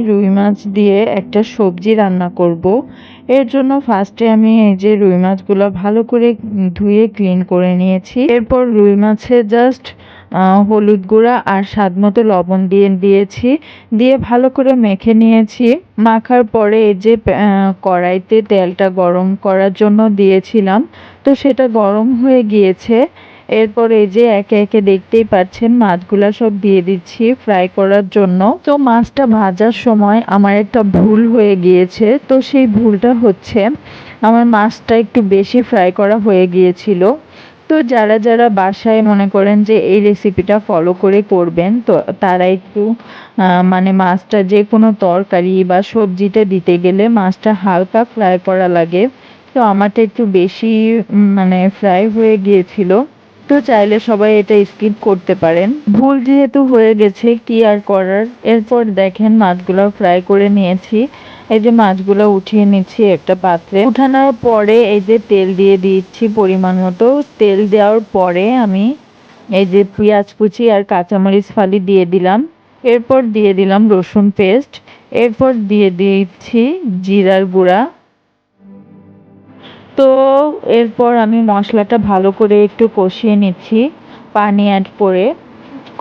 রুই মাছ দিয়ে একটা সবজি রান্না করব। এর জন্য ফার্স্টে আমি এই যে রুই মাছগুলো ভালো করে ধুয়ে ক্লিন করে নিয়েছি। এরপর রুই মাছে জাস্ট হলুদ গুঁড়া আর স্বাদ মতো লবণ দিয়েছি, দিয়ে ভালো করে মেখে নিয়েছি। মাখার পরে এই যে কড়াইতে তেলটা গরম করার জন্য দিয়েছিলাম, তো সেটা গরম হয়ে গিয়েছে। এরপর এই যে একে একে দেখতেই পাচ্ছেন মাছগুলা সব দিয়ে দিচ্ছি ফ্রাই করার জন্য। তো মাছটা ভাজার সময় আমার একটা ভুল হয়ে গিয়েছে, তো সেই ভুলটা হচ্ছে আমার মাছটা একটু বেশি ফ্রাই করা হয়ে গিয়েছিল। তো যারা যারা বাসায় মনে করেন যে এই রেসিপিটা ফলো করে করবেন, তো তারা একটু মানে মাছটা যে কোনো তরকারি বা সবজিতে দিতে গেলে মাছটা হালকা ফ্রাই করা লাগে। তো আমারটা একটু বেশি মানে ফ্রাই হয়ে গিয়েছিল। তো চাইলে সবাই এটা স্কিপ করতে পারেন। ভুল যেহেতু হয়ে গেছে কি আর করার। এরপর দেখেন মাছগুলো ফ্রাই করে নিয়েছি। এই যে মাছগুলো উঠিয়ে নিচ্ছি একটা পাত্রে। উঠানোর পরে এই যে তেল দিয়ে দিচ্ছি পরিমাণ মতো। তেল দেওয়ার পরে আমি এই যে পেঁয়াজ কুচি আর কাঁচামরিচ ফালি দিয়ে দিলাম। এরপর দিয়ে দিলাম রসুন পেস্ট। এরপর দিয়ে দিচ্ছি জিরার গুঁড়া। তো এরপর আমি মশলাটা ভালো করে একটু কষিয়ে নিচ্ছি পানি অ্যাড করে।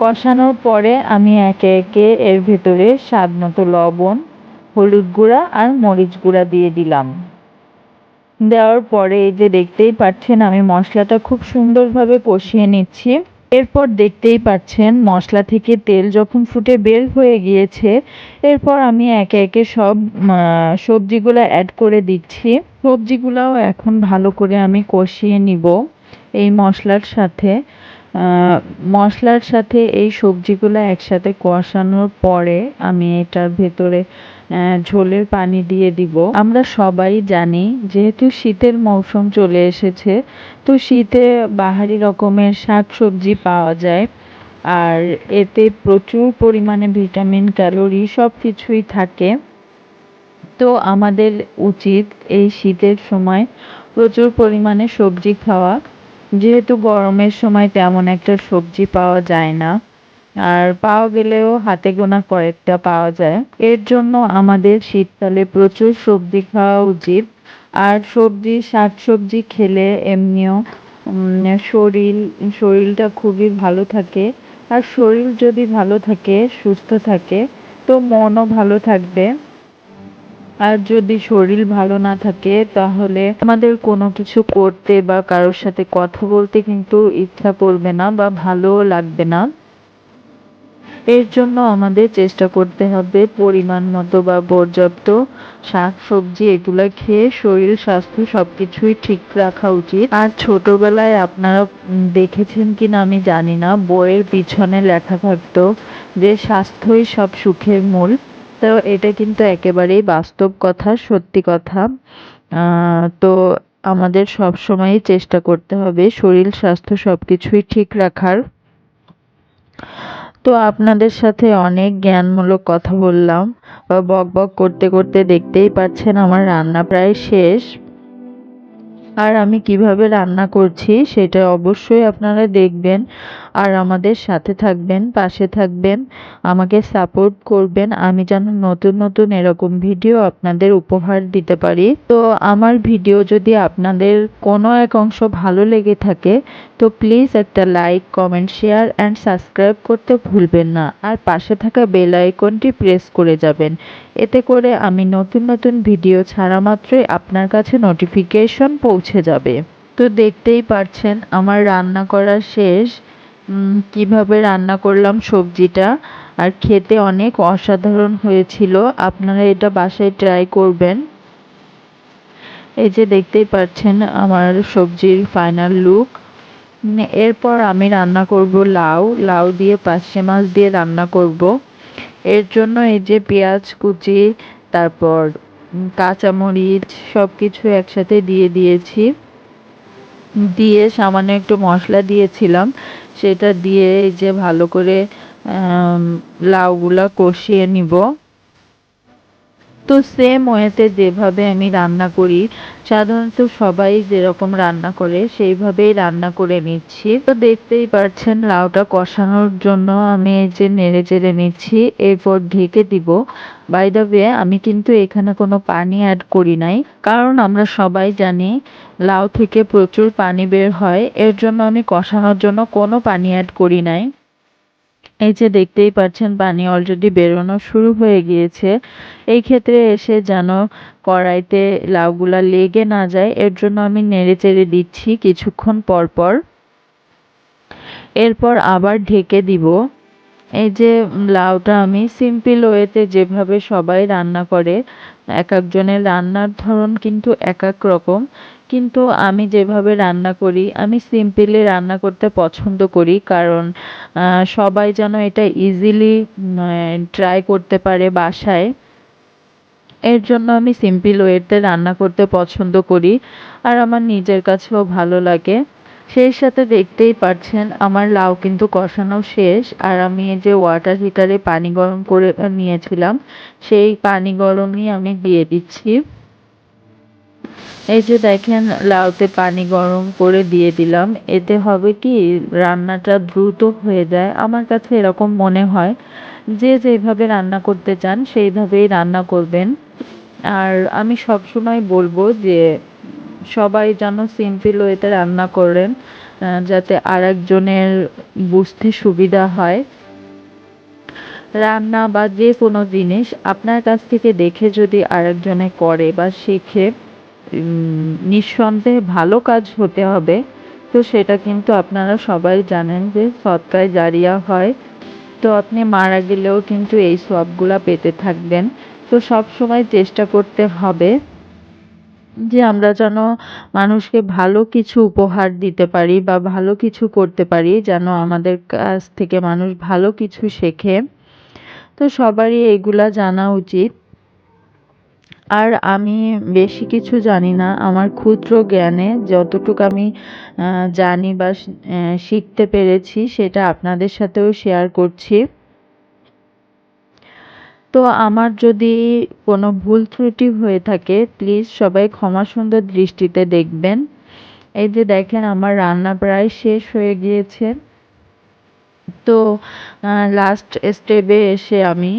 কষানোর পরে আমি একে একে এর ভেতরে স্বাদ মতো লবণ, হলুদ গুঁড়া আর মরিচ গুঁড়া দিয়ে দিলাম। দেওয়ার পরে এই যে দেখতেই পাচ্ছেন আমি মশলাটা খুব সুন্দরভাবে কষিয়ে নিচ্ছি। এরপর দেখতেই পাচ্ছেন মশলা থেকে তেল যখন ফুটে বের হয়ে গিয়েছে, এরপর আমি একে একে সব সবজিগুলো অ্যাড করে দিচ্ছি। সবজিগুলাও এখন ভালো করে আমি কষিয়ে নিব এই মশলার সাথে। মশলার সাথে এই সবজিগুলো একসাথে কষানোর পরে আমি এটার ভেতরে ঝোলের পানি দিয়ে দিব। আমরা সবাই জানি যেহেতু শীতের মৌসুম চলে এসেছে, তো শীতে বাহারি রকমের শাক সবজি পাওয়া যায়। আর এতে প্রচুর পরিমাণে ভিটামিন, ক্যালোরি সব কিছুই থাকে। তো আমাদের উচিত এই শীতের সময় প্রচুর পরিমাণে সবজি খাওয়া। যেহেতু গরমের সময় তেমন একটা সবজি পাওয়া যায় না, আর পাওয়া গেলেও হাতে গোনা কয়েকটা পাওয়া যায়। এর জন্য আমাদের শীতকালে প্রচুর সবজি খাওয়া উচিত। আর সবজি শাকসবজি খেলে এমনিও শরীরটা খুবই ভালো থাকে। আর শরীর যদি ভালো থাকে, সুস্থ থাকে, তো মনও ভালো থাকবে। আর যদি শরীর ভালো না থাকে তাহলে আমাদের কোনো কিছু করতে বা কারোর সাথে কথা বলতে কিন্তু ইচ্ছা করবে না বা ভালোও লাগবে না। এর জন্য আমাদের চেষ্টা করতে হবে পরিমাণ মতো বা পর্যাপ্ত শাক সবজি এগুলো খেয়ে শরীর স্বাস্থ্য সবকিছুই ঠিক রাখা উচিত। আর ছোটবেলায় আপনারা দেখেছেন কিনা আমি জানি না, বইয়ের পিছনে লেখা থাকতো যে স্বাস্থ্যই সব সুখের মূল। তো এটা কিন্তু একেবারেই বাস্তব কথা, সত্যি কথা। তো আমাদের সবসময়ই চেষ্টা করতে হবে শরীর স্বাস্থ্য সবকিছুই ঠিক রাখার। তো আপনাদের সাথে অনেক জ্ঞানমূলক কথা বললাম বা বকবক করতে করতে দেখতেই পাচ্ছেন আমার রান্না প্রায় শেষ। আর আমি কিভাবে রান্না করছি সেটা অবশ্যই আপনারা দেখবেন। আর আমাদের সাথে থাকবেন, পাশে থাকবেন, আমাকে সাপোর্ট করবেন, আমি যেন নতুন নতুন এরকম ভিডিও আপনাদের উপহার দিতে পারি। তো আমার ভিডিও যদি আপনাদের কোনো এক অংশ ভালো লেগে থাকে, তো প্লিজ একটা like, comment, share and subscribe করতে ভুলবেন না। আর পাশে থাকা বেল আইকনটি প্রেস করে যাবেন। এতে করে আমি নতুন নতুন ভিডিও ছাড়া মাত্রই আপনার কাছে নোটিফিকেশন পৌঁছে যাবে। তো দেখতেই পারছেন আমার রান্না করা শেষ। কিভাবে রান্না করলাম সবজিটা, আর খেতে অনেক অসাধারণ হয়েছিল। আপনারা এটা বাসায় ট্রাই করবেন। এই যে দেখতেই পাচ্ছেন আমার সবজির ফাইনাল লুক। এরপর আমি রান্না করব লাউ। লাউ দিয়ে পার্শে মাছ দিয়ে রান্না করব। এর জন্য এই যে পেঁয়াজ কুচি, তারপর কাঁচামরিচ সব কিছু একসাথে দিয়ে দিয়েছি। দিয়ে সামান্য একটু মশলা দিয়েছিলাম, সেটা দিয়ে এই যে ভালো করে লাউগুলা কষিয়ে নিব। তো সেম ওয়েতে যেভাবে আমি রান্না করি, সাধারণত সবাই যেরকম রান্না করে সেইভাবেই রান্না করে নিচ্ছি। তো দেখতেই পাচ্ছেন লাউটা কষানোর জন্য আমি এই যে নেড়ে চেড়ে নিচ্ছি, এরপর ঢেকে দিব বাই দ্য ওয়ে আমি কিন্তু এখানে কোনো পানি অ্যাড করি নাই, কারণ আমরা সবাই জানি লাউ থেকে প্রচুর পানি বের হয়, এর জন্য আমি কষানোর জন্য কোনো পানি অ্যাড করি নাই। এই যে দেখতেই পাচ্ছেন পানি অলরেডি বেরোনো শুরু হয়ে গিয়েছে। এই ক্ষেত্রে এসে যেন কড়াইতে লাউগুলা লেগে না যায়, এর জন্য আমি নেড়েচেড়ে দিচ্ছি কিছুক্ষণ পর পর। এরপর আবার ঢেকে দিব। এই যে লাউটা আমি সিম্পল ওয়েতে যেভাবে সবাই রান্না করে, এক একজনের রান্নার ধরন কিন্তু এক এক রকম, কিন্তু আমি যেভাবে রান্না করি আমি সিম্পলি রান্না করতে পছন্দ করি, কারণ সবাই যেন এটা ইজিলি ট্রাই করতে পারে বাসায়। এর জন্য আমি সিম্পল ওয়েতে রান্না করতে পছন্দ করি, আর আমার নিজের কাছেও ভালো লাগে। সেই সাথে দেখতেই পাচ্ছেন আমার লাউ কিন্তু কষানো শেষ, আর আমি এই যে ওয়াটার হিটারে পানি গরম করে নিয়েছিলাম, সেই পানি গরমই আমি দিয়ে দিচ্ছি। এই যে দেখেন লাউতে পানি গরম করে দিয়ে দিলাম, এতে হবে কি রান্নাটা দ্রুত হয়ে যায়, আমার কাছে এরকম মনে হয়। যে যেভাবে রান্না করতে চান সেইভাবেই রান্না করবেন। আর আমি সবসময় বলবো যে সবাই যেন সিম্পল ওয়েতে রান্না করেন, যাতে আরেকজনের বুঝতে সুবিধা হয়। রান্না বা যে কোনো জিনিস আপনার কাছ থেকে দেখে যদি আরেকজনে করে বা শেখে, নিঃসন্দেহে ভালো কাজ হতে হবে। তো সেটা কিন্তু আপনারা সবাই জানেন যে সদকায়ে জারিয়া হয়। তো আপনি মারা গেলেও কিন্তু এই সবগুলা পেতে থাকবেন। তো সবসময় চেষ্টা করতে হবে যে আমরা যেন মানুষকে ভালো কিছু উপহার দিতে পারি বা ভালো কিছু করতে পারি, যেন আমাদের কাছ থেকে মানুষ ভালো কিছু শেখে। তো সবারই এগুলা জানা উচিত। আর আমি বেশি কিছু জানি না, আমার ক্ষুদ্র জ্ঞানে যতটুকু আমি জানি বা শিখতে পেরেছি সেটা আপনাদের সাথেও শেয়ার করছি। তো আমার যদি কোনো ভুল ত্রুটি হয়ে থাকে প্লিজ সবাই ক্ষমা সুন্দর দৃষ্টিতে দেখবেন। এই যে দেখেন আমার রান্না প্রায় শেষ হয়ে গিয়েছে। তো লাস্ট স্টেপে এসে আমি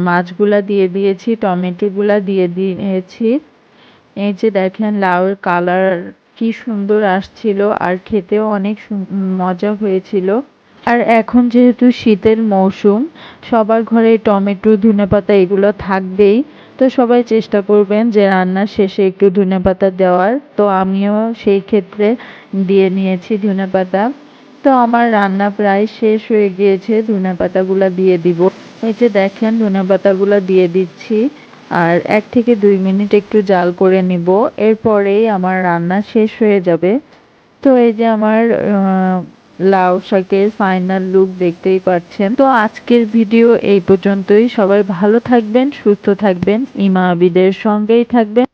মাছগুলা দিয়ে দিয়েছি, টমেটোগুলা দিয়ে দিয়েছি। এই যে দেখেন লাউয়ের কালার কি সুন্দর আসছিল, আর খেতেও অনেক মজা হয়েছিল। আর এখন যেহেতু শীতের মৌসুম, সবার ঘরে টমেটো ধনেপাতা এগুলো থাকবেই। তো সবাই চেষ্টা করবেন যে রান্নার শেষে একটু ধনেপাতা দেওয়ার, তো আমিও সেই ক্ষেত্রে দিয়ে নিয়েছি ধনেপাতা। তো আমার রান্না প্রায় শেষ হয়ে গিয়েছে, ধনেপাতাগুলো দিয়ে দিব। এই যে দেখেন ধনেপাতাগুলো দিয়ে দিচ্ছি, আর 1 থেকে 2 মিনিট একটু জাল করে নিব, এরপরেই আমার রান্না শেষ হয়ে যাবে। তো এই যে আমার লাউ শাকের ফাইনাল লুক দেখতেই পাচ্ছেন। তো আজকের ভিডিও এই পর্যন্তই। সবাই ভালো থাকবেন, সুস্থ থাকবেন, ইমা আবিদের সঙ্গেই থাকবেন।